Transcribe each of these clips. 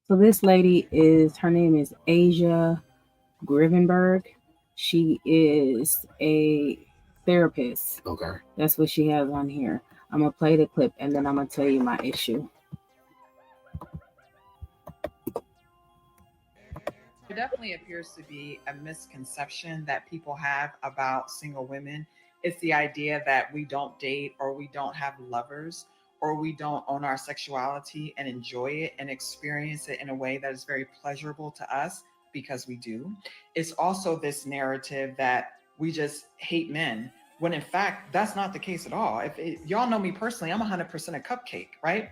So this lady her name is Asia Grivenberg. She is a therapist. Okay. That's what she has on here. I'm going to play the clip and then I'm going to tell you my issue. There definitely appears to be a misconception that people have about single women. It's the idea that we don't date or we don't have lovers or we don't own our sexuality and enjoy it and experience it in a way that is very pleasurable to us, because we do. It's also this narrative that we just hate men, when in fact, that's not the case at all. Y'all know me personally, I'm 100% a cupcake, right?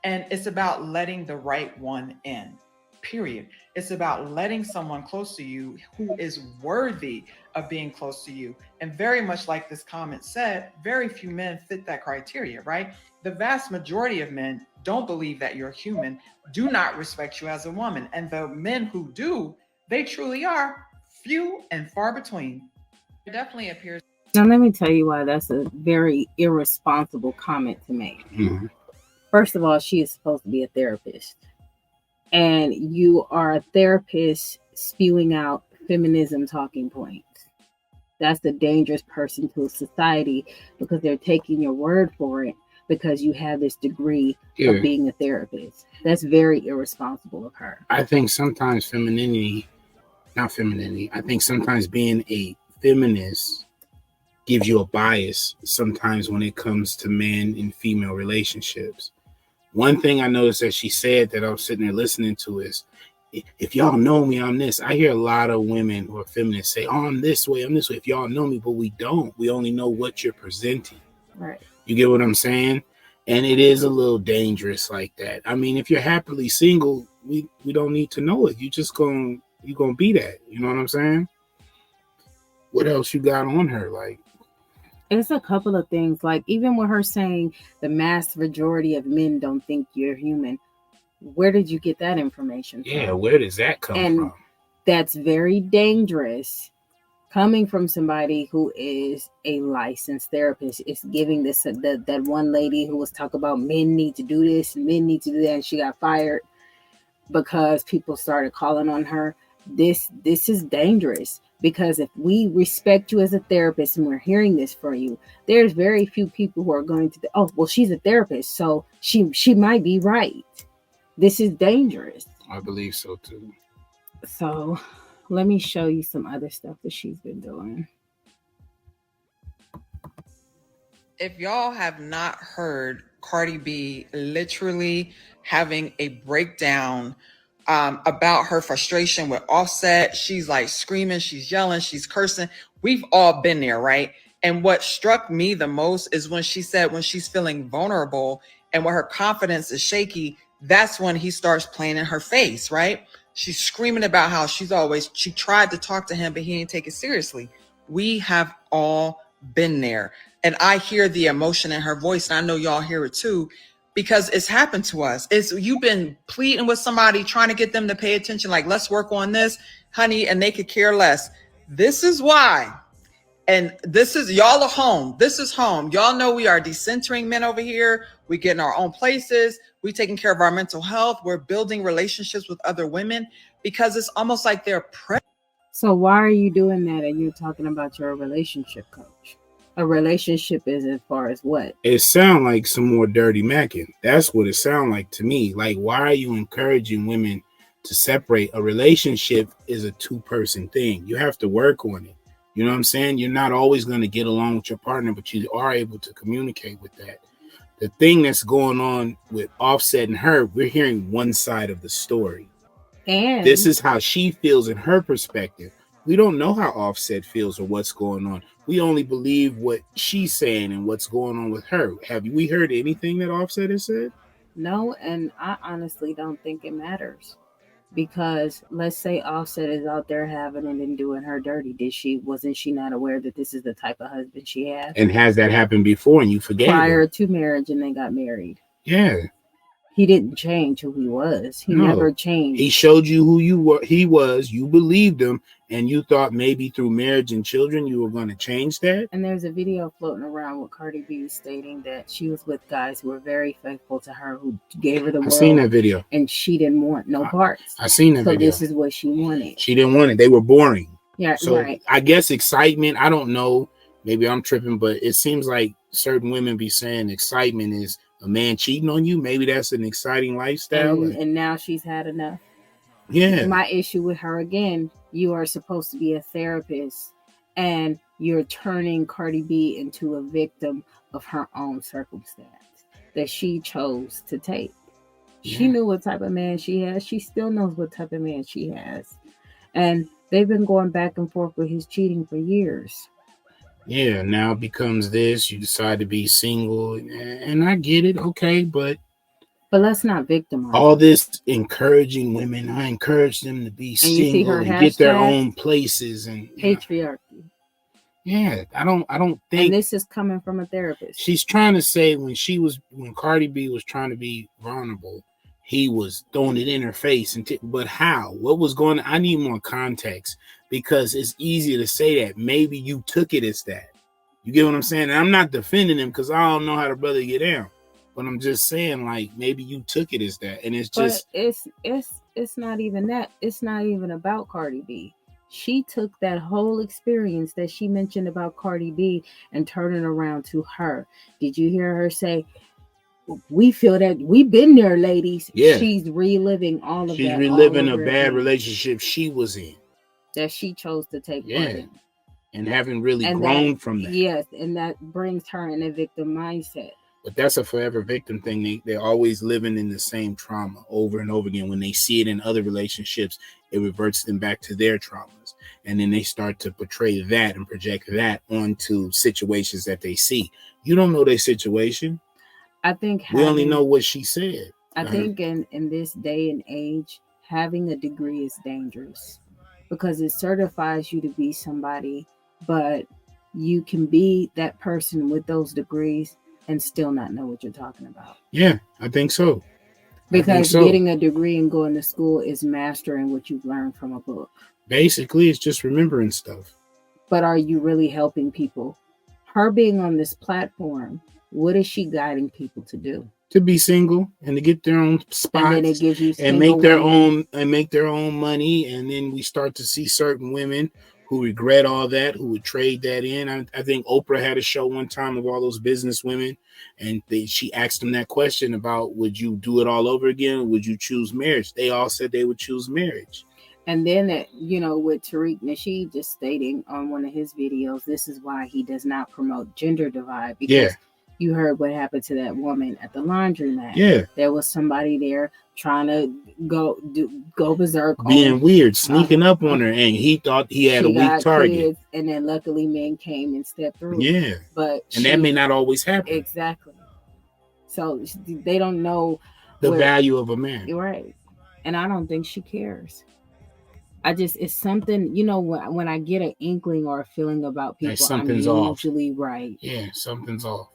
And it's about letting the right one in. Period. It's about letting someone close to you who is worthy of being close to you. And very much like this comment said, very few men fit that criteria, right? The vast majority of men don't believe that you're human, do not respect you as a woman. And the men who do, they truly are few and far between. It definitely appears. Now, let me tell you why that's a very irresponsible comment to make. Mm-hmm. First of all, she is supposed to be a therapist. And you are a therapist spewing out feminism talking points. That's a dangerous person to society, because they're taking your word for it because you have this degree of being a therapist. That's very irresponsible of her. I think sometimes I think sometimes being a feminist gives you a bias sometimes when it comes to men and female relationships. One thing I noticed that she said that I was sitting there listening to is, if y'all know me, I'm this. I hear a lot of women who are feminists say, oh, I'm this way. If y'all know me, but we don't. We only know what you're presenting. Right. You get what I'm saying? And it is a little dangerous like that. I mean, if you're happily single, we don't need to know it. You're gonna be that. You know what I'm saying? What else you got on her? Like, it's a couple of things. Like, even with her saying the mass majority of men don't think you're human, where did you get that information from? Yeah, where does that come from? That's very dangerous. Coming from somebody who is a licensed therapist. It's giving this that one lady who was talking about men need to do this and men need to do that, and she got fired because people started calling on her. This is dangerous, because if we respect you as a therapist and we're hearing this for you, there's very few people who are going to, oh, well, she's a therapist, so she might be right. This is dangerous. I believe so too. So let me show you some other stuff that she's been doing. If y'all have not heard Cardi B literally having a breakdown about her frustration with Offset, she's like screaming, she's yelling, she's cursing. We've all been there, right? And what struck me the most is when she said when she's feeling vulnerable and when her confidence is shaky, that's when he starts playing in her face, right? She's screaming about how she tried to talk to him, but he didn't take it seriously. We have all been there. And I hear the emotion in her voice, and I know y'all hear it too, because it's happened to us. You've been pleading with somebody, trying to get them to pay attention, like, let's work on this, honey, and they could care less. This is why. And y'all are home. This is home. Y'all know we are decentering men over here. We get in our own places. We taking care of our mental health. We're building relationships with other women, because it's almost like they're So why are you doing that and you're talking about your relationship coach? A relationship is as far as what? It sounds like some more dirty macking. That's what it sounds like to me. Like, why are you encouraging women to separate? A relationship is a two-person thing. You have to work on it. You know what I'm saying? You're not always going to get along with your partner, but you are able to communicate with that. The thing that's going on with Offset and her, we're hearing one side of the story. And this is how she feels in her perspective. We don't know how Offset feels or what's going on. We only believe what she's saying and what's going on with her. Have we heard anything that Offset has said? No, and I honestly don't think it matters. Because let's say Offset is out there having it and doing her dirty. Wasn't she not aware that this is the type of husband she has? And has that happened before and you forgave prior to marriage and they got married? Yeah. He didn't change who he was. He never changed. He showed you who he was. You believed him, and you thought maybe through marriage and children you were going to change that. And there's a video floating around with Cardi B stating that she was with guys who were very faithful to her, who gave her the world. I seen that video. And she didn't want no parts. I seen that video. So this is what she wanted. She didn't want it. They were boring. Yeah, so right. I guess excitement, I don't know. Maybe I'm tripping, but it seems like certain women be saying excitement is a man cheating on you. Maybe that's an exciting lifestyle. And now she's had enough. Yeah. My issue with her, again, you are supposed to be a therapist, and you're turning Cardi B into a victim of her own circumstance that she chose to take. Yeah. She knew what type of man she has. She still knows what type of man she has. And they've been going back and forth with his cheating for years. Yeah, now it becomes this. You decide to be single, and I get it. Okay, but let's not victimize all this encouraging women. I encourage them to be single and get their own places and patriarchy. Yeah, I don't think. And this is coming from a therapist. She's trying to say when Cardi B was trying to be vulnerable, he was throwing it in her face. But how? What was going on? I need more context, because it's easy to say that. Maybe you took it as that. You get what I'm saying? And I'm not defending him, because I don't know how the brother get down. But I'm just saying, like, maybe you took it as that. And it's just... But it's not even that. It's not even about Cardi B. She took that whole experience that she mentioned about Cardi B and turned it around to her. Did you hear her say, we feel that we've been there, ladies? Yeah. She's reliving all of that. She's reliving a bad relationship she was in. That she chose to take part in. And haven't really grown from that. Yes, and that brings her in a victim mindset. But that's a forever victim thing. They're always living in the same trauma over and over again. When they see it in other relationships, it reverts them back to their traumas. And then they start to portray that and project that onto situations that they see. You don't know their situation. I think we only know what she said. I think in this day and age, having a degree is dangerous, because it certifies you to be somebody, but you can be that person with those degrees and still not know what you're talking about. Yeah, I think so. Because getting a degree and going to school is mastering what you've learned from a book. Basically, it's just remembering stuff. But are you really helping people? Her being on this platform, what is she guiding people to do? To be single and to get their own spots, and then it gives you and make their own money. And then we start to see certain women who regret all that, who would trade that in. I think Oprah had a show one time of all those business women, and she asked them that question about, would you do it all over again? Or would you choose marriage? They all said they would choose marriage. And then, with Tariq Nasheed just stating on one of his videos, this is why he does not promote gender divide. Because you heard what happened to that woman at the laundromat. Yeah. There was somebody there trying to go berserk. Being weird, sneaking up on her, and he thought he had a weak target. Kids, and then luckily men came and stepped through. Yeah. And that may not always happen. Exactly. So they don't know the value of a man. Right. And I don't think she cares. It's something, when I get an inkling or a feeling about people, I'm usually right. Yeah, something's off.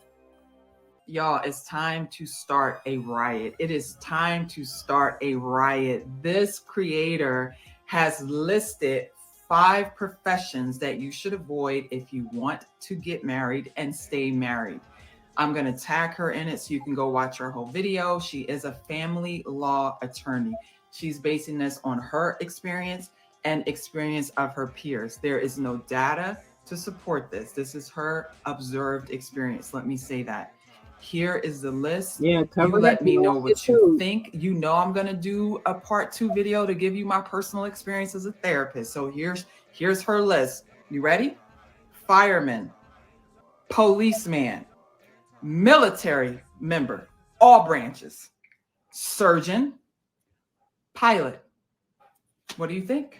Y'all, it's time to start a riot. It is time to start a riot. This creator has listed 5 professions that you should avoid if you want to get married and stay married. I'm going to tag her in it so you can go watch her whole video. She is a family law attorney. She's basing this on her experience and experience of her peers. There is no data to support this. This is her observed experience. Let me say that. Here is the list. Yeah, you let me know what you think. You know I'm going to do a part 2 video to give you my personal experience as a therapist. So here's her list. You ready? Fireman, policeman, military member, all branches, surgeon, pilot. What do you think?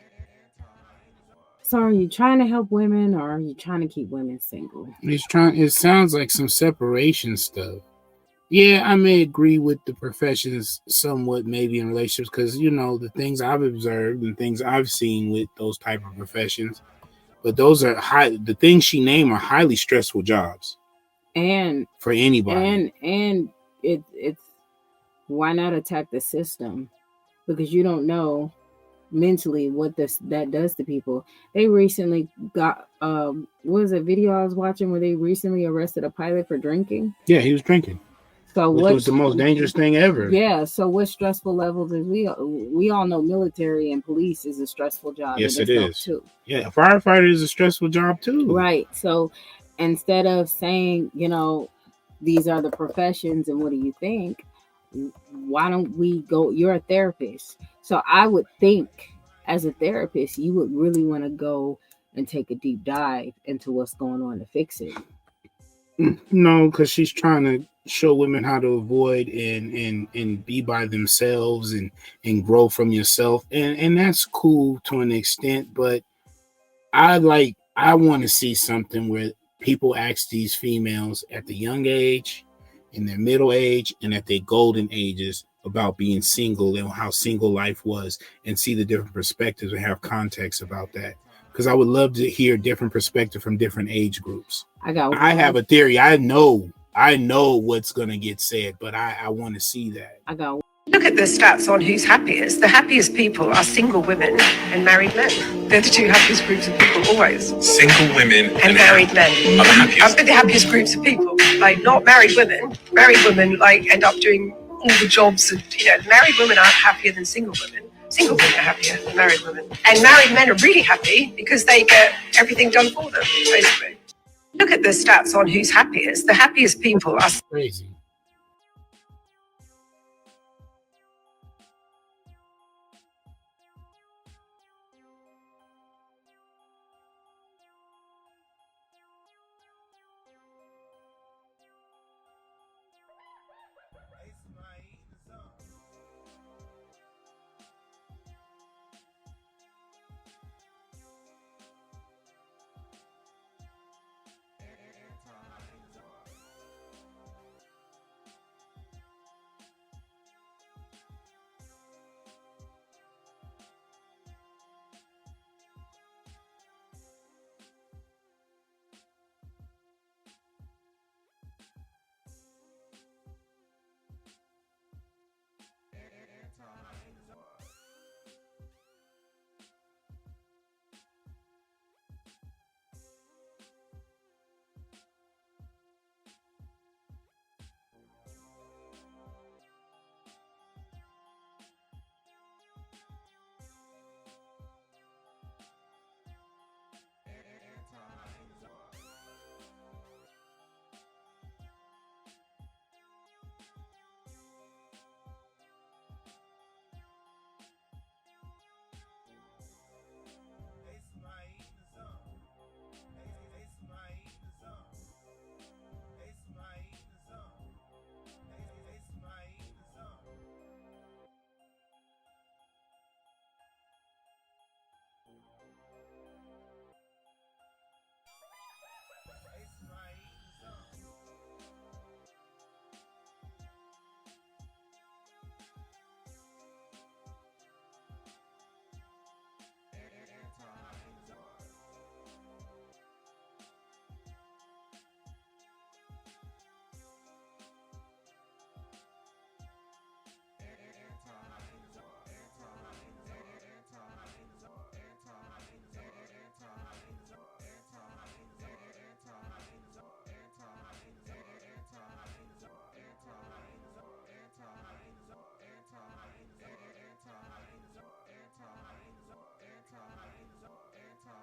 So are you trying to help women, or are you trying to keep women single? It sounds like some separation stuff. Yeah, I may agree with the professions somewhat, maybe in relationships, because the things I've observed and things I've seen with those type of professions. But those are the things she named are highly stressful jobs. And for anybody. And it's why not attack the system? Because you don't know mentally what that does to people. They recently got what was a video I was watching where they recently arrested a pilot for drinking. Yeah, he was drinking. So which was the most dangerous thing ever. Yeah. So what stressful levels is we all know military and police is a stressful job. Yes, it is too. Yeah, a firefighter is a stressful job too. Right. So instead of saying, these are the professions and what do you think, why don't we go? You're a therapist, so I would think as a therapist you would really want to go and take a deep dive into what's going on to fix it. No, because she's trying to show women how to avoid and be by themselves and grow from yourself, and that's cool to an extent, but I want to see something where people ask these females at the young age, in their middle age, and at their golden ages about being single and how single life was, and see the different perspectives and have context about that. Because I would love to hear different perspective from different age groups. I have a theory. I know what's gonna get said, but I want to see that. Look at the stats on who's happiest. The happiest people are single women and married men. They're the two happiest groups of people always. Single women and married men are the happiest groups of people. Like, not married women. Married women like end up doing all the jobs, and married women aren't happier than single women. Single women are happier than married women. And married men are really happy because they get everything done for them, basically. Look at the stats on who's happiest. The happiest people are crazy.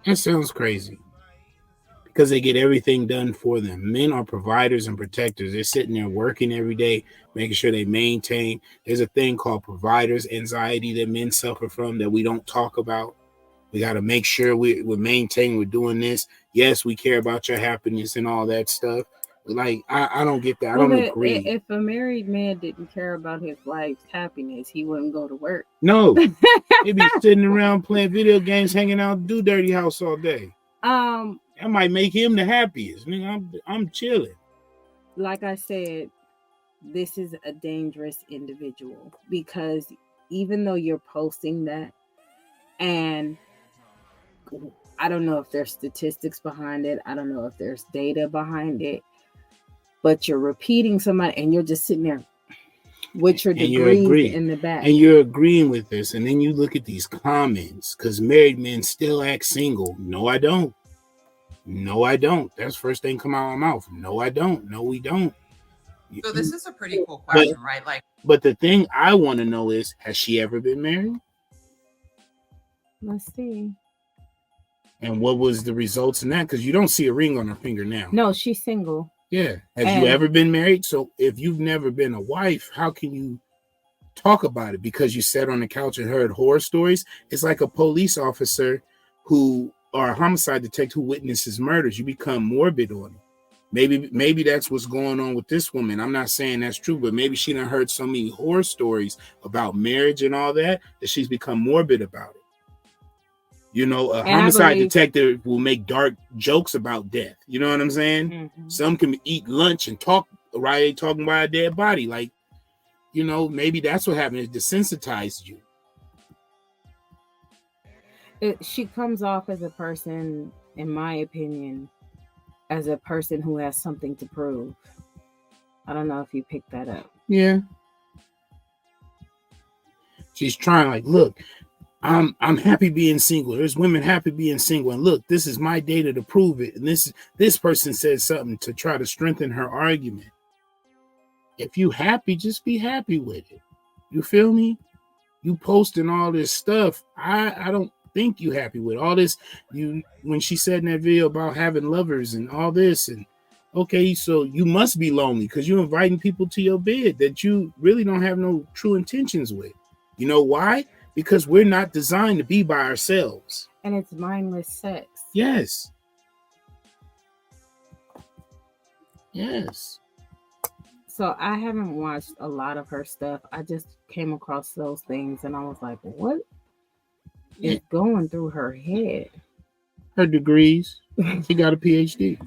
That sounds crazy because they get everything done for them. Men are providers and protectors. They're sitting there working every day, making sure they maintain. There's a thing called providers anxiety that men suffer from that we don't talk about. We got to make sure we're maintaining, we're doing this. Yes, we care about your happiness and all that stuff. Like, I don't get that. I don't agree. If a married man didn't care about his wife's happiness, he wouldn't go to work. No, he'd be sitting around playing video games, hanging out, do dirty house all day. That might make him the happiest. I'm chilling. Like I said, this is a dangerous individual because even though you're posting that, and I don't know if there's statistics behind it, I don't know if there's data behind it, but you're repeating somebody and you're just sitting there. with your and you degrees agree, in the back. and you're agreeing with this, and then you look at these comments because married men still act single. No, I don't. No, I don't. That's the first thing come out of my mouth. No, I don't. No, we don't. So this is a pretty cool But, question, right? Like, but the thing I want to know is, has she ever been married? Let's see. And what was the results in that? Because you don't see a ring on her finger now. No, she's single. Yeah. Have you ever been married? So if you've never been a wife, how can you talk about it? Because you sat on the couch and heard horror stories. It's like a police officer or a homicide detective who witnesses murders. You become morbid on it. Maybe that's what's going on with this woman. I'm not saying that's true, but maybe she done heard so many horror stories about marriage and all that she's become morbid about it. You know, a homicide detective will make dark jokes about death. You know what I'm saying? Mm-hmm. Some can eat lunch and talk right, talking about a dead body. Like, you know, maybe that's what happened. It desensitized you. She comes off as a person, in my opinion, as a person who has something to prove. I don't know if you picked that up. Yeah. She's trying, like, look, I'm happy being single. There's women happy being single. And look, this is my data to prove it. And this person said something to try to strengthen her argument. If you happy, just be happy with it. You feel me? You posting all this stuff. I don't think you happy with all this. When she said in that video about having lovers and all this, and okay, so you must be lonely because you're inviting people to your bed that you really don't have no true intentions with. You know why? Because we're not designed to be by ourselves. And it's mindless sex. Yes. Yes. So I haven't watched a lot of her stuff. I just came across those things and I was like, what is going through her head? Her degrees. She got a PhD.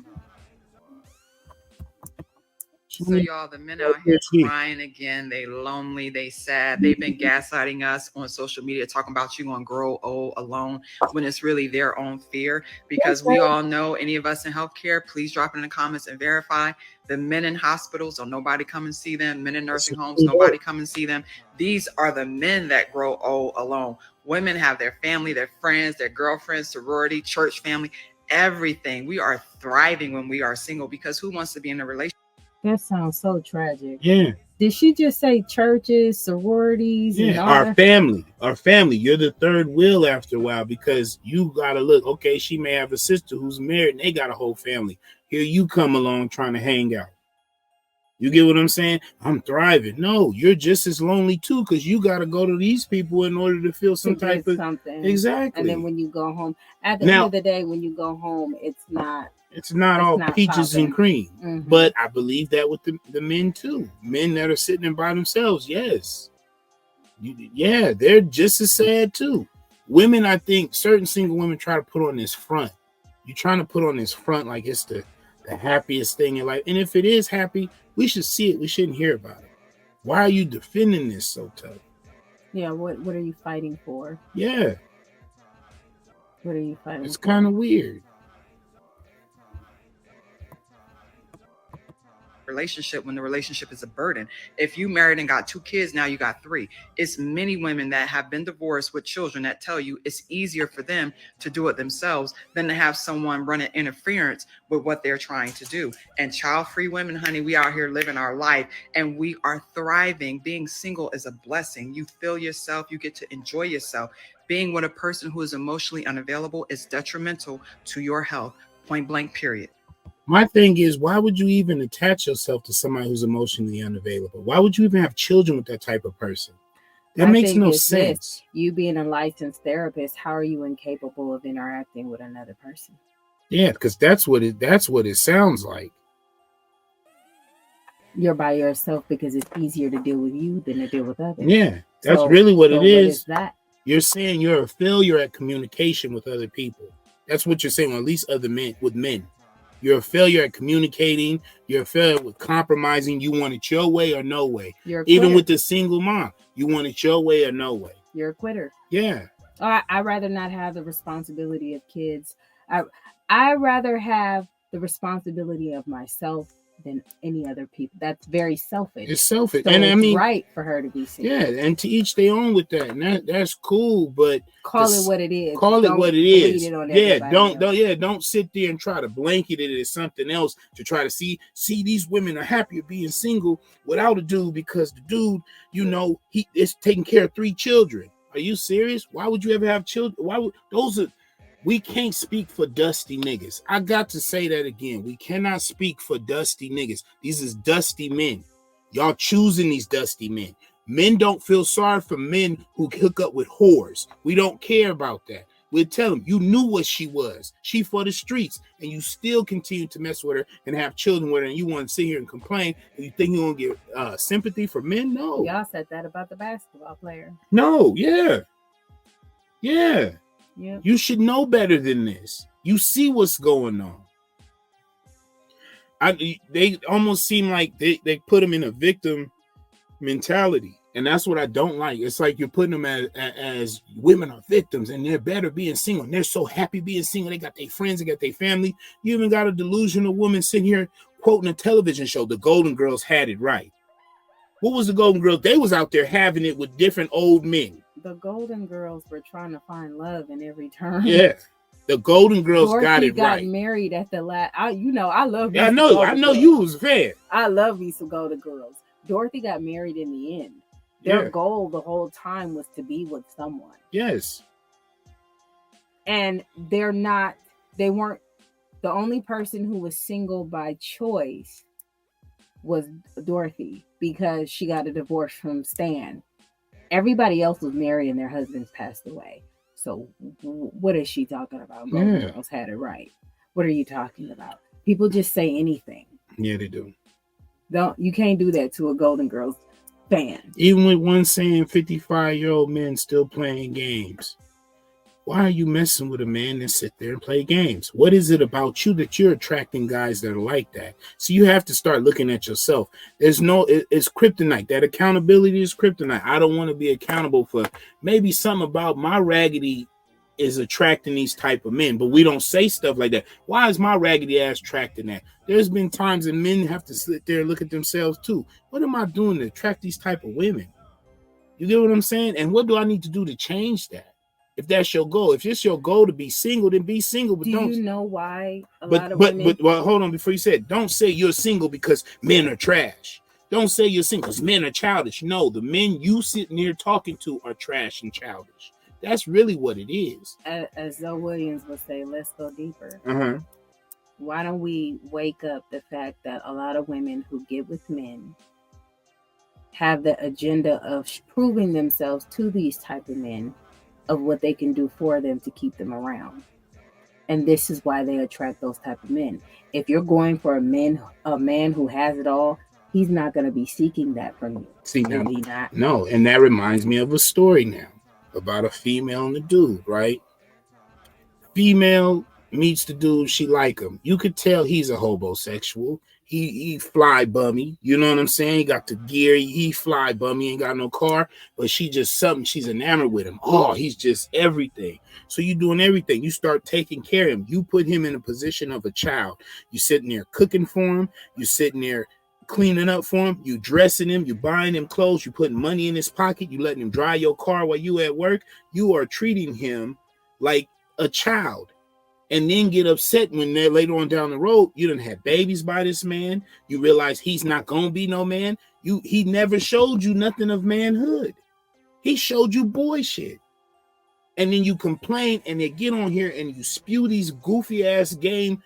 So y'all, the men out here crying again. They lonely. They sad. They've been gaslighting us on social media, talking about you gonna grow old alone when it's really their own fear. Because we all know, any of us in healthcare, please drop it in the comments and verify. The men in hospitals, or nobody come and see them. Men in nursing homes, nobody come and see them. These are the men that grow old alone. Women have their family, their friends, their girlfriends, sorority, church family, everything. We are thriving when we are single because who wants to be in a relationship? That sounds so tragic. Yeah. Did she just say churches, sororities? Yeah, and all our that? family. Our family. You're the third wheel after a while because you got to look. Okay, she may have a sister who's married and they got a whole family. Here you come along trying to hang out. You get what I'm saying? I'm thriving. No, you're just as lonely too because you got to go to these people in order to feel some type of something. Exactly. And then when you go home, at the end of the day, when you go home, it's not all peaches popping. And cream. Mm-hmm. But I believe that with the men too. Men that are sitting there by themselves, yes. They're just as sad too. Women, I think certain single women try to put on this front. You're trying to put on this front like it's the happiest thing in life. And if it is happy, we should see it. We shouldn't hear about it. Why are you defending this so tough? Yeah, what are you fighting for? Yeah. What are you fighting for? It's kind of weird. Relationship when the relationship is a burden. If you married and got 2 kids, now you got 3. It's many women that have been divorced with children that tell you it's easier for them to do it themselves than to have someone running interference with what they're trying to do. And child-free women, honey, we out here living our life and we are thriving. Being single is a blessing. You feel yourself, you get to enjoy yourself. Being with a person who is emotionally unavailable is detrimental to your health. Point blank, period. My thing is, why would you even attach yourself to somebody who's emotionally unavailable? Why would you even have children with that type of person? That makes no sense. You being a licensed therapist, how are you incapable of interacting with another person? Yeah, because that's what it sounds like. You're by yourself because it's easier to deal with you than to deal with others. Yeah, that's really what it is. What is that? You're saying you're a failure at communication with other people. That's what you're saying, or at least other men with men. You're a failure at communicating. You're a failure with compromising. You want it your way or no way. Even with the single mom, you want it your way or no way. You're a quitter. Yeah. I'd rather not have the responsibility of kids. I'd rather have the responsibility of myself than any other people. That's very selfish. It's selfish. So And it's I mean, right for her to be single. yeah, and to each their own with that. And that's cool, but Call it what it is. Call Don't it what it bleed is. it on Yeah, everybody else. don't sit there and try to blanket it as something else to try to see these women are happier being single without a dude because the dude, you know, he is taking care of 3 children. Are you serious? Why would you ever have children? Why would we can't speak for dusty niggas. I got to say that again. We cannot speak for dusty niggas. These is dusty men. Y'all choosing these dusty men. Men don't feel sorry for men who hook up with whores. We don't care about that. We'll tell them, you knew what she was. She for the streets. And you still continue to mess with her and have children with her. And you want to sit here and complain. And you think you're going to get sympathy for men? No. Y'all said that about the basketball player. No, yeah. Yeah. Yep. You should know better than this. You see what's going on. They almost seem like they put them in a victim mentality. And that's what I don't like. It's like you're putting them as women are victims and they're better being single. And they're so happy being single. They got their friends, they got their family. You even got a delusional woman sitting here quoting a television show. The Golden Girls had it right. What was the Golden Girls? They was out there having it with different old men. The Golden Girls were trying to find love in every turn. Yeah. The Golden Girls Dorothy got got married at the last. I love. Yeah, I know you was a fan. I love me some Golden Girls. Dorothy got married in the end. Their goal the whole time was to be with someone. Yes. And they weren't the only person who was single by choice was Dorothy because she got a divorce from Stan. Everybody else was married and their husbands passed away. So what is she talking about? Golden Girls had it right. What are you talking about? People just say anything. Yeah, they do. You can't do that to a Golden Girls fan. Even with one saying 55-year-old men still playing games. Why are you messing with a man that sit there and play games? What is it about you that you're attracting guys that are like that? So you have to start looking at yourself. It's kryptonite. That accountability is kryptonite. I don't want to be accountable for maybe something about my raggedy is attracting these type of men, but we don't say stuff like that. Why is my raggedy ass attracting that? There's been times that men have to sit there and look at themselves too. What am I doing to attract these type of women? You get what I'm saying? And what do I need to do to change that? If that's your goal, if it's your goal to be single, then be single. But don't you know why a lot of women... But hold on, before you said, don't say you're single because men are trash. Don't say you're single because men are childish. No, the men you sitting here talking to are trash and childish. That's really what it is. As Zoe Williams would say, let's go deeper. Uh-huh. Why don't we wake up the fact that a lot of women who get with men have the agenda of proving themselves to these type of men of what they can do for them to keep them around. And this is why they attract those type of men. If you're going for a man who has it all, he's not going to be seeking that from you. See, now, is he not? No, and that reminds me of a story now about a female and a dude, right? Female meets the dude, she like him. You could tell he's a homosexual. He fly bummy, you know what I'm saying? He got the gear, he fly bummy, ain't got no car, but she's enamored with him. Oh, he's just everything. So you doing everything. You start taking care of him. You put him in a position of a child. You sitting there cooking for him. You sitting there cleaning up for him. You dressing him. You buying him clothes. You putting money in his pocket. You letting him drive your car while you at work. You are treating him like a child. And then get upset when they're later on down the road, you done had babies by this man. You realize he's not going to be no man. He never showed you nothing of manhood. He showed you boy shit. And then you complain and they get on here and you spew these goofy ass game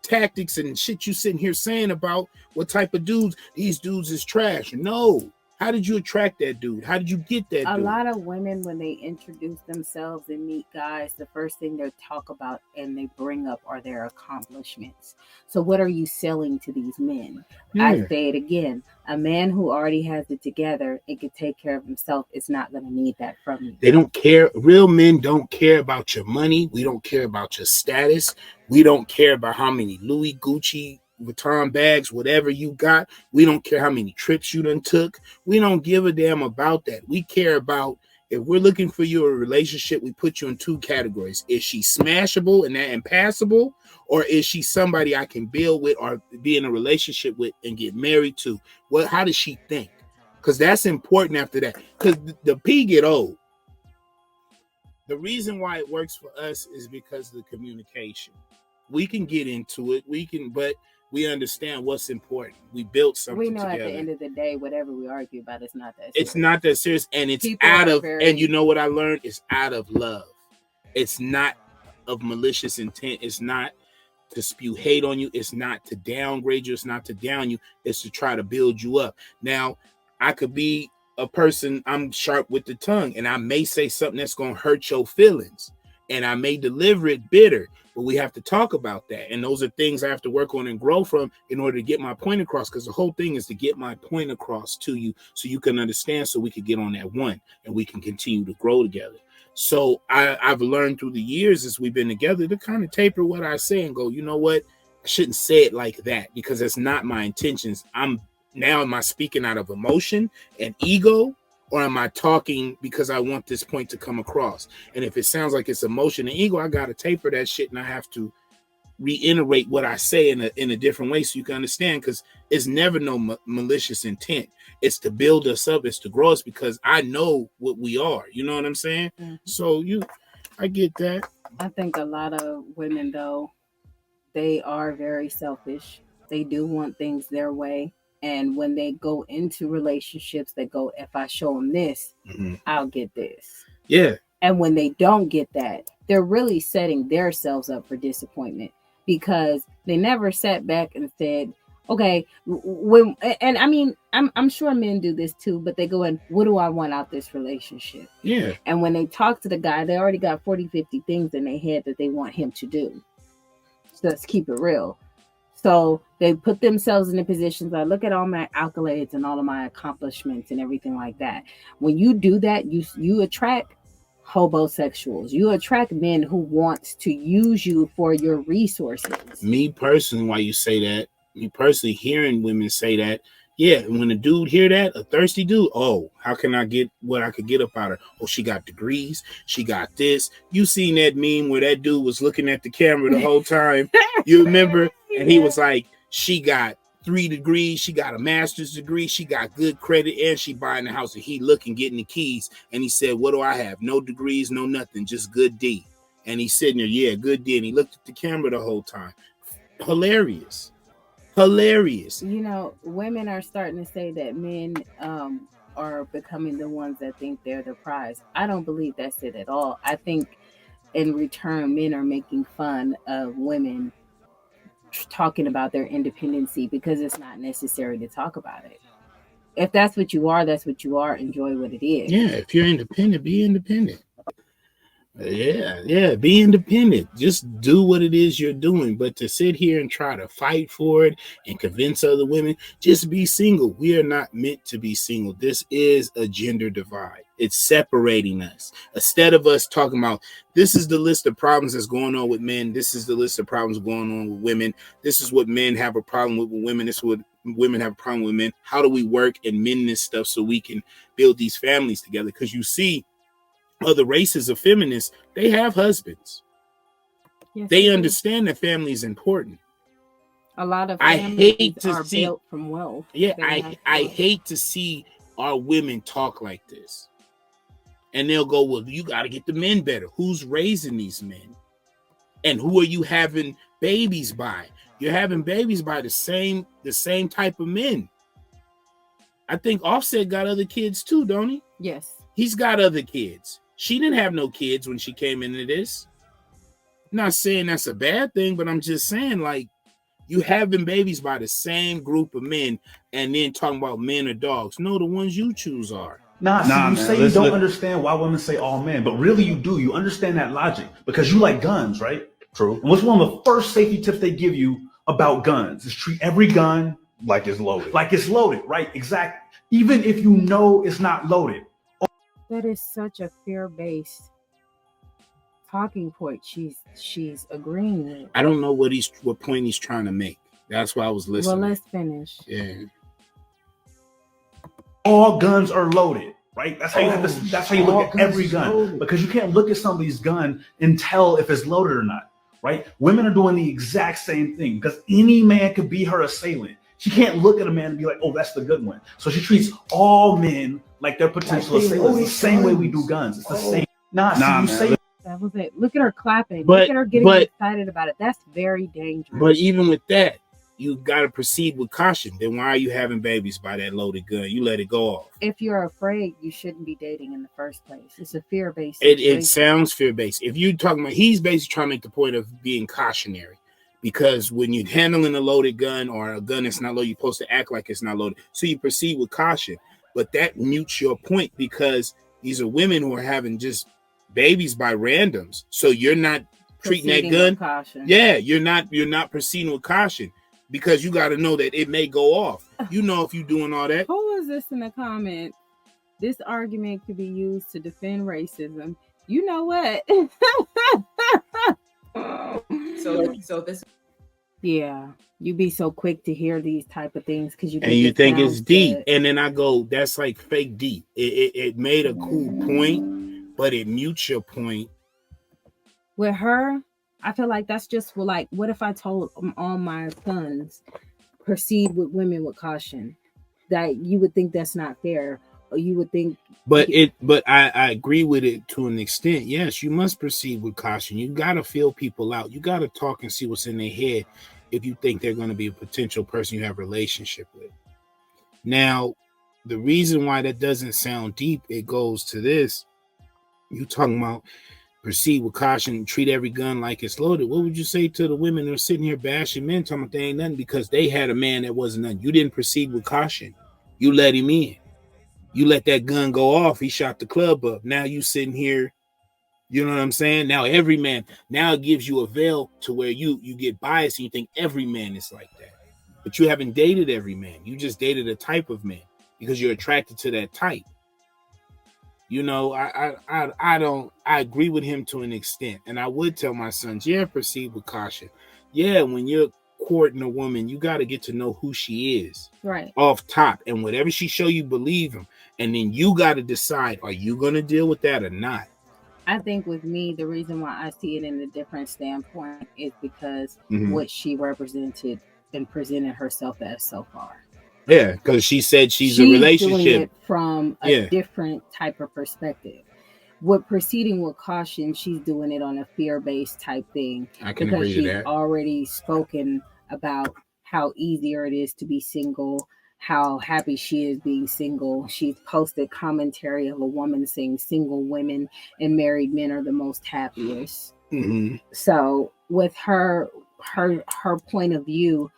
tactics and shit you sitting here saying about what type of dudes, these dudes is trash. No. How did you attract that dude? How did you get that dude? A lot of women, when they introduce themselves and meet guys, the first thing they talk about and they bring up are their accomplishments. So what are you selling to these men? Yeah. I say it again. A man who already has it together and can take care of himself is not going to need that from you. They don't care. Real men don't care about your money. We don't care about your status. We don't care about how many Louis, Gucci, Vuitton bags, whatever you got. We don't care how many trips you done took. We don't give a damn about that. We care about If we're looking for you a relationship, we put you in two categories. Is she smashable and passable, or is she somebody I can build with or be in a relationship with and get married to? Well, how does she think? Because that's important after that. Because the P get old. The reason why it works for us is because of the communication. We can get into it. But we understand what's important. We built something We know together. at the end of the day, whatever we argue about, it's not that serious. It's not that serious, and it's People out are of, very- and you know what I learned? It's out of love. It's not of malicious intent. It's not to spew hate on you. It's not to downgrade you. It's not to down you. It's to try to build you up. Now, I could be a person, I'm sharp with the tongue, and I may say something that's going to hurt your feelings, and I may deliver it bitter, but we have to talk about that. And those are things I have to work on and grow from in order to get my point across, because the whole thing is to get my point across to you so you can understand, so we can get on that one and we can continue to grow together. So I've learned through the years as we've been together to kind of taper what I say and go, you know what? I shouldn't say it like that because that's not my intentions. Am I speaking out of emotion and ego, or am I talking because I want this point to come across? And if it sounds like it's emotion and ego, I got to taper that shit, and I have to reiterate what I say in a different way so you can understand, because it's never no malicious intent. It's to build us up. It's to grow us, because I know what we are. You know what I'm saying? Mm-hmm. So I get that. I think a lot of women, though, they are very selfish. They do want things their way. And when they go into relationships, they go, if I show them this, mm-hmm. I'll get this. Yeah. And when they don't get that, they're really setting themselves up for disappointment, because they never sat back and said, okay, and I mean, I'm sure men do this too, but they go in, what do I want out this relationship? Yeah. And when they talk to the guy, they already got 40, 50 things in their head that they want him to do. So let's keep it real. So they put themselves in the positions. I look at all my accolades and all of my accomplishments and everything like that. When you do that, you attract hobosexuals. You attract men who want to use you for your resources. Me personally, why you say that, me personally hearing women say that, yeah, and when a dude hear that, a thirsty dude, oh, how can I get what I could get up out of her? Oh, she got degrees, she got this. You seen that meme where that dude was looking at the camera the whole time? You remember? And he was like, she got 3 degrees, she got a master's degree, she got good credit, and she buying the house. And he looking, getting the keys, and he said, what do I have? No degrees, no nothing, just good D. And he's sitting there, yeah, good D. And he looked at the camera the whole time. Hilarious. You know, women are starting to say that men are becoming the ones that think they're the prize. I don't believe that's it at all. I think in return, men are making fun of women talking about their independency, because it's not necessary to talk about it. If that's what you are, that's what you are. Enjoy what it is. Yeah, if you're independent, be independent. Yeah, be independent. Just do what it is you're doing. But to sit here and try to fight for it and convince other women, just be single. We are not meant to be single. This is a gender divide. It's separating us. Instead of us talking about, this is the list of problems that's going on with men. This is the list of problems going on with women. This is what men have a problem with women. This is what women have a problem with men. How do we work and mend this stuff so we can build these families together? Because you see, other races of feminists, they have husbands. Yes, they understand that family is important. A lot of families are built from wealth. Yeah, I hate to see our women talk like this. And they'll go, well, you got to get the men better. Who's raising these men? And who are you having babies by? You're having babies by the same type of men. I think Offset got other kids too, don't he? Yes. He's got other kids. She didn't have no kids when she came into this. I'm not saying that's a bad thing, but I'm just saying, like, you having babies by the same group of men and then talking about men or dogs. No, the ones you choose are. You say you don't understand why women say all men, but really you do. You understand that logic because you like guns, right? True. And what's one of the first safety tips they give you about guns is treat every gun like it's loaded. Like it's loaded, right? Exactly. Even if you know it's not loaded. That is such a fear-based talking point she's agreeing with. I don't know what point he's trying to make. That's why I was listening. Well, let's finish. Yeah. All guns are loaded, right? That's how you look at every gun, because you can't look at somebody's gun and tell if it's loaded or not, right? Women are doing the exact same thing, because any man could be her assailant. She can't look at a man and be like, oh, that's the good one. So she treats all men like they're potential assailants. The same way we do guns. It's the same. Nah, you say that was it. Look at her clapping. But- Look at her getting but- excited about it. That's very dangerous. But even with that, you got to proceed with caution. Then why are you having babies by that loaded gun? You let it go off. If you're afraid, you shouldn't be dating in the first place. It's a fear-based It situation. sounds fear-based. If you're talking about, he's basically trying to make the point of being cautionary. Because when you're handling a loaded gun or a gun that's not loaded, you're supposed to act like it's not loaded. So you proceed with caution. But that mutes your point, because these are women who are having just babies by randoms. So you're not treating Proceeding that gun. with caution. Yeah, you're not proceeding with caution, because you got to know that it may go off. You know, if you're doing all that. Who is this in the comments? This argument could be used to defend racism. You know what? So this. Yeah, you be so quick to hear these type of things because you And you think it's sounds deep, good. and then I go, that's like fake deep. It made a cool point, but it mutes your point. With her, I feel like that's just like, what if I told all my sons proceed with women with caution? That you would think that's not fair, or you would think. But I agree with it to an extent. Yes, you must proceed with caution. You got to feel people out. You got to talk and see what's in their head if you think they're going to be a potential person you have a relationship with. Now, the reason why that doesn't sound deep, it goes to this. You talking about proceed with caution and treat every gun like it's loaded. What would you say to the women that are sitting here bashing men, talking about they ain't nothing because they had a man that wasn't nothing? You didn't proceed with caution. You let him in. You let that gun go off. He shot the club up. Now you sitting here, you know what I'm saying? Now every man, now it gives you a veil to where you get biased and you think every man is like that. But you haven't dated every man. You just dated a type of man because you're attracted to that type. You know, I agree with him to an extent. And I would tell my sons, yeah, proceed with caution. Yeah, when you're courting a woman, you got to get to know who she is. Right. Off top. And whatever she show you, believe him. And then you got to decide, are you going to deal with that or not? I think with me, the reason why I see it in a different standpoint is because what she represented and presented herself as so far. Yeah, because she said she's a relationship. Doing it from a different type of perspective. With proceeding with caution, she's doing it on a fear-based type thing. I can agree to that. She's already spoken about how easier it is to be single, how happy she is being single. She's posted commentary of a woman saying single women and married men are the most happiest. Mm-hmm. So with her point of view,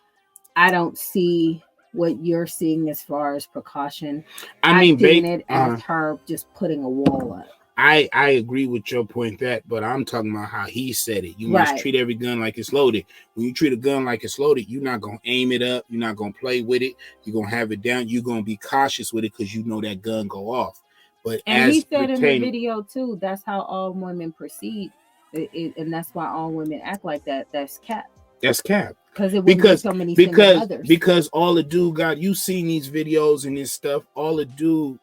I don't see what you're seeing as far as precaution. I mean, it as her just putting a wall up. I agree with your point but I'm talking about how he said it. You must treat every gun like it's loaded. When you treat a gun like it's loaded, you're not going to aim it up. You're not going to play with it. You're going to have it down. You're going to be cautious with it because you know that gun go off. But and he said in the video too, that's how all women proceed. And that's why all women act like that. That's cap. That's cap. Because so many others. Because all the dude got, you seen these videos and this stuff, all the dude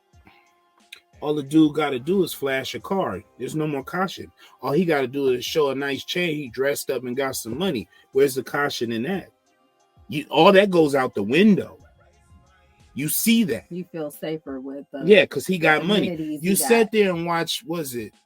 got to do is flash a card. There's no more caution. All he got to do is show a nice chain. He dressed up and got some money. Where's the caution in that? All that goes out the window. You see that. You feel safer with because he got money. You sat there and watched,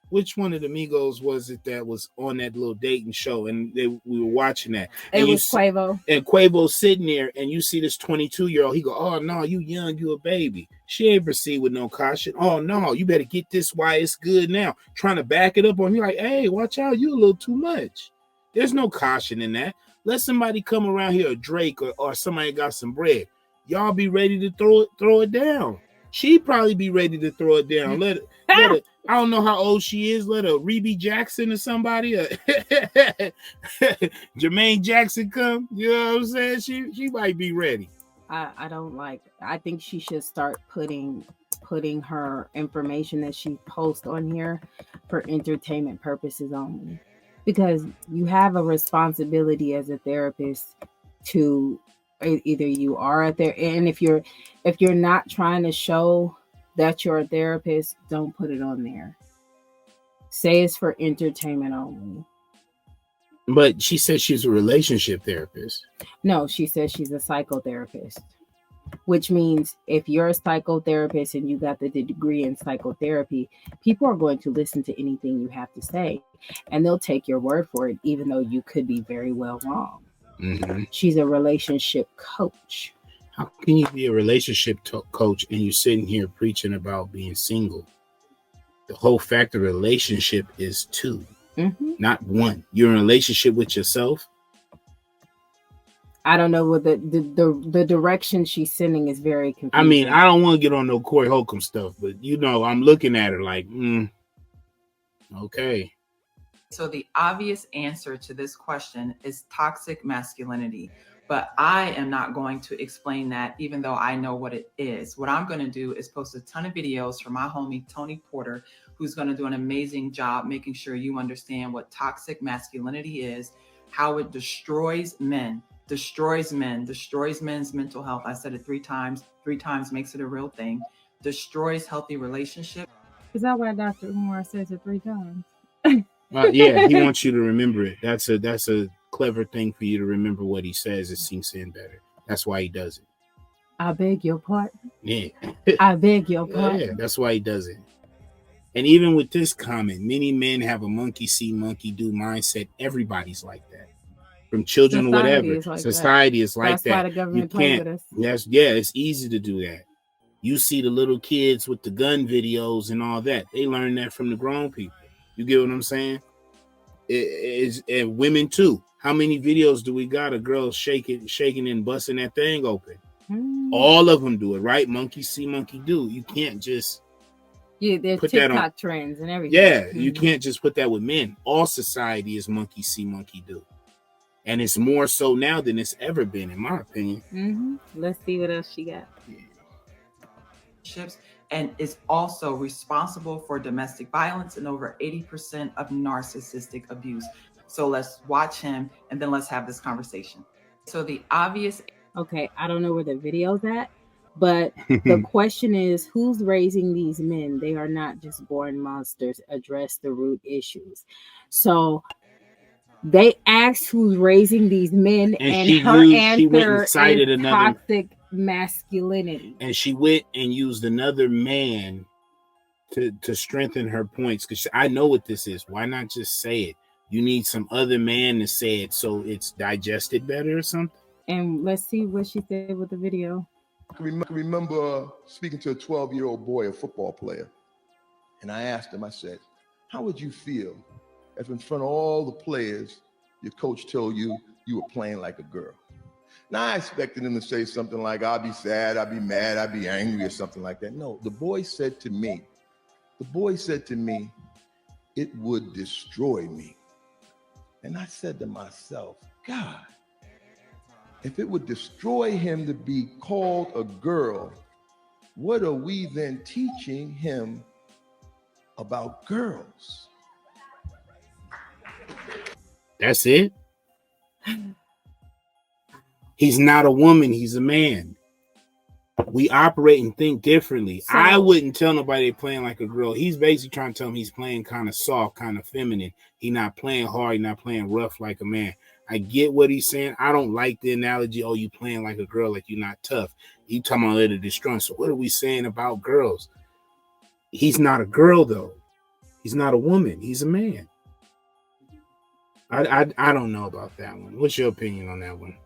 which one of the Migos was it that was on that little dating show? And we were watching that. It was Quavo. And Quavo's sitting there and you see this 22-year-old. He go, oh, no, you young, you a baby. She ain't proceed with no caution. Oh, no, you better get this why it's good now. Trying to back it up on you like, hey, watch out. You a little too much. There's no caution in that. Let somebody come around here, a Drake or somebody got some bread. Y'all be ready to throw it down. She probably be ready to throw it down. Let it. I don't know how old she is. Let a Rebe Jackson or somebody, Jermaine Jackson come. You know what I'm saying? She might be ready. I don't like. I think she should start putting her information that she posts on here for entertainment purposes only, because you have a responsibility as a therapist to either you are at there, and if you're not trying to show that you're a therapist, don't put it on there. Say it's for entertainment only. But she said she's a relationship therapist. No, she says she's a psychotherapist, which means if you're a psychotherapist and you got the degree in psychotherapy, people are going to listen to anything you have to say, and they'll take your word for it, even though you could be very well wrong. Mm-hmm. She's a relationship coach. How can you be a relationship coach and you're sitting here preaching about being single? The whole fact of relationship is two, not one. You're in a relationship with yourself. I don't know what the direction she's sending is very confusing. I mean, I don't want to get on no Corey Holcomb stuff, but I'm looking at her like, okay. So the obvious answer to this question is toxic masculinity. But I am not going to explain that, even though I know what it is. What I'm going to do is post a ton of videos from my homie, Tony Porter, who's going to do an amazing job making sure you understand what toxic masculinity is, how it destroys men, destroys men's mental health. I said it 3 times. 3 times makes it a real thing. Destroys healthy relationships. Is that why Dr. Umar says it 3 times? Yeah, he wants you to remember it. That's a clever thing for you to remember what he says. It sinks in better. That's why he does it. I beg your pardon. Yeah. I beg your pardon. Yeah, that's why he does it. And even with this comment, many men have a monkey see, monkey do mindset. Everybody's like that. From children Society or whatever. is like Society is like that's that. Why the government plays with us. It's easy to do that. You see the little kids with the gun videos and all that. They learn that from the grown people. You get what I'm saying? And women too. How many videos do we got of girls shaking and busting that thing open? All of them do it, right? Monkey see, monkey do. You can't just there's put TikTok that on trends and everything. Yeah, you can't just put that with men. All society is monkey see, monkey do, and it's more so now than it's ever been, in my opinion. Let's see what else she got. And is also responsible for domestic violence and over 80% of narcissistic abuse. So let's watch him and then let's have this conversation. So the obvious... Okay, I don't know where the video's at, but the question is, who's raising these men? They are not just born monsters. Address the root issues. So they asked who's raising these men, and her answer is toxic masculinity. And she went and used another man to strengthen her points, because I know what this is. Why not just say it? You need some other man to say it so it's digested better or something. And let's see what she said with the video. I remember speaking to a 12-year-old boy, a football player, and I asked him, I said, how would you feel if in front of all the players your coach told you you were playing like a girl? Now, I expected him to say something like, I'll be sad, I'll be mad, I'll be angry, or something like that. No, the boy said to me, it would destroy me. And I said to myself, God, if it would destroy him to be called a girl, what are we then teaching him about girls? That's it? He's not a woman, he's a man. We operate and think differently. So, I wouldn't tell nobody they're playing like a girl. He's basically trying to tell him he's playing kind of soft, kind of feminine. He's not playing hard, he's not playing rough like a man. I get what he's saying. I don't like the analogy, oh, you playing like a girl, like you're not tough. You talking about let it destroy. So what are we saying about girls? He's not a girl, though. He's not a woman. He's a man. I don't know about that one. What's your opinion on that one?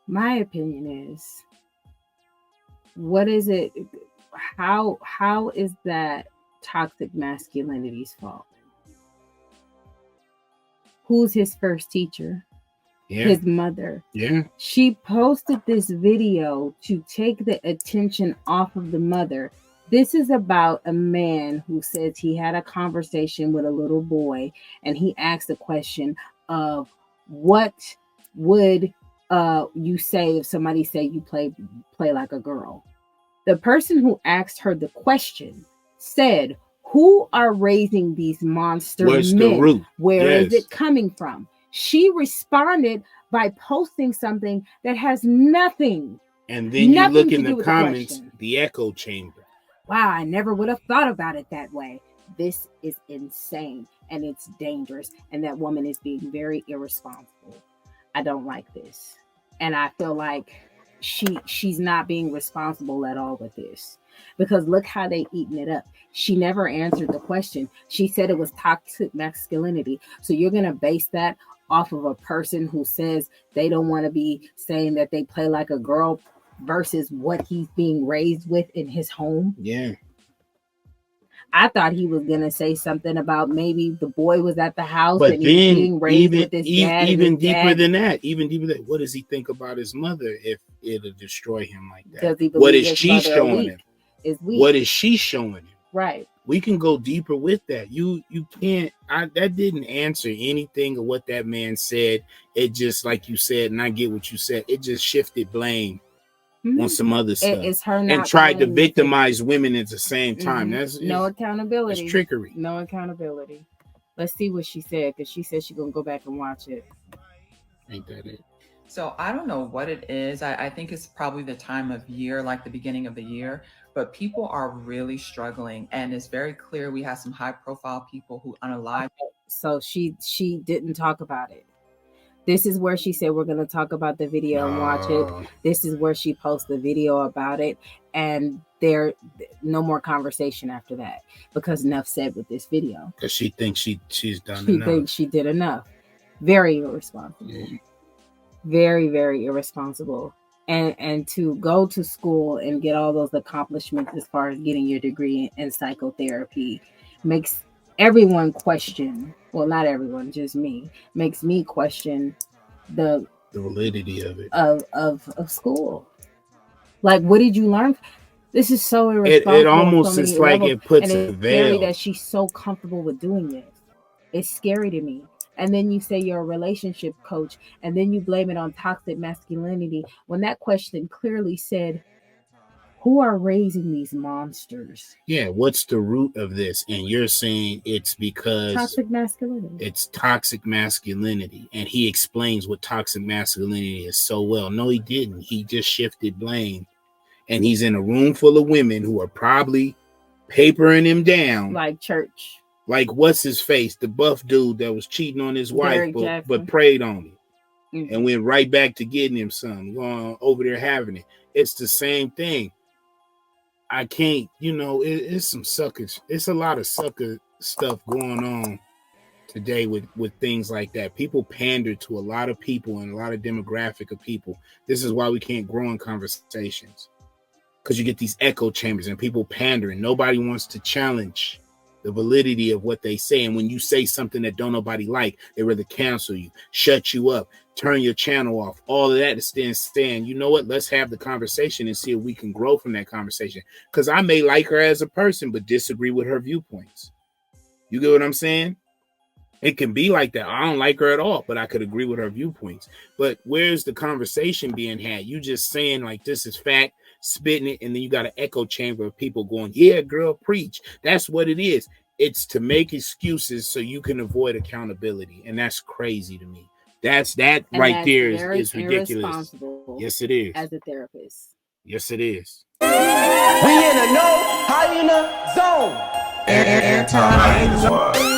My opinion is, what is it? How is that toxic masculinity's fault? Who's his first teacher? Yeah. His mother. Yeah. She posted this video to take the attention off of the mother. This is about a man who says he had a conversation with a little boy, and he asked the question of, what would you say if somebody said you play like a girl? The person who asked her the question said, who are raising these monster Where's men? The root? Where is it coming from? She responded by posting something that has nothing. And then you look in the comments, the echo chamber. wow, I never would have thought about it that way. This is insane and it's dangerous. And that woman is being very irresponsible. I don't like this. And I feel like she's not being responsible at all with this. Because look how they eating it up. She never answered the question. She said it was toxic masculinity. So you're gonna base that off of a person who says they don't want to be saying that they play like a girl versus what he's being raised with in his home. Yeah. I thought he was gonna say something about maybe the boy was at the house But and he was then being raised with his dad. even deeper than that, what does he think about his mother if it'll destroy him like that? Does he believe What is his she mother showing him? Is weak? What is she showing him? Right. We can go deeper with that. You can't. That didn't answer anything of what that man said. It just, like you said, and I get what you said. It just shifted blame on some other stuff. It's her not and tried to blaming victimize women at the same time. That's no accountability. It's trickery. No accountability. Let's see what she said, because she said she's gonna go back and watch it. Ain't that it? So I don't know what it is. I think it's probably the time of year, like the beginning of the year, but people are really struggling. And it's very clear we have some high profile people who unalive. So she didn't talk about it. This is where she said we're going to talk about the video and watch it. This is where she posts the video about it. And there no more conversation after that, because enough said with this video. Because she thinks she's done enough. She thinks she did enough. Very irresponsible. Yeah. Very, very irresponsible. And to go to school and get all those accomplishments as far as getting your degree in psychotherapy makes everyone question, well, not everyone, just me, makes me question the validity of it, of school. Like, what did you learn? This is so irresponsible. It almost is like it puts a veil. It's scary that she's so comfortable with doing this. It's scary to me. And then you say you're a relationship coach, and then you blame it on toxic masculinity, when that question clearly said, who are raising these monsters? Yeah, what's the root of this? And you're saying it's because toxic masculinity. It's toxic masculinity. And he explains what toxic masculinity is so well. No, he didn't. He just shifted blame. And he's in a room full of women who are probably papering him down. Like church. Like, what's his face? The buff dude that was cheating on his wife, but prayed on it. And went right back to getting him some, going over there having it. It's the same thing. I can't, it's some suckers. It's a lot of sucker stuff going on today with things like that. People pander to a lot of people and a lot of demographic of people. This is why we can't grow in conversations, because you get these echo chambers and people pandering. Nobody wants to challenge the validity of what they say. And when you say something that don't nobody like, they rather cancel you, shut you up, turn your channel off. All of that is then saying, you know what, let's have the conversation and see if we can grow from that conversation. Because I may like her as a person, but disagree with her viewpoints. You get what I'm saying? It can be like that. I don't like her at all, but I could agree with her viewpoints. But where's the conversation being had? You just saying like, this is fact, spitting it, and then you got an echo chamber of people going, yeah, girl, preach. That's what it is. It's to make excuses so you can avoid accountability. And that's crazy to me. That right there is ridiculous. Yes, it is. As a therapist. Yes, it is. We in a no hyena zone. Anti-hyena zone.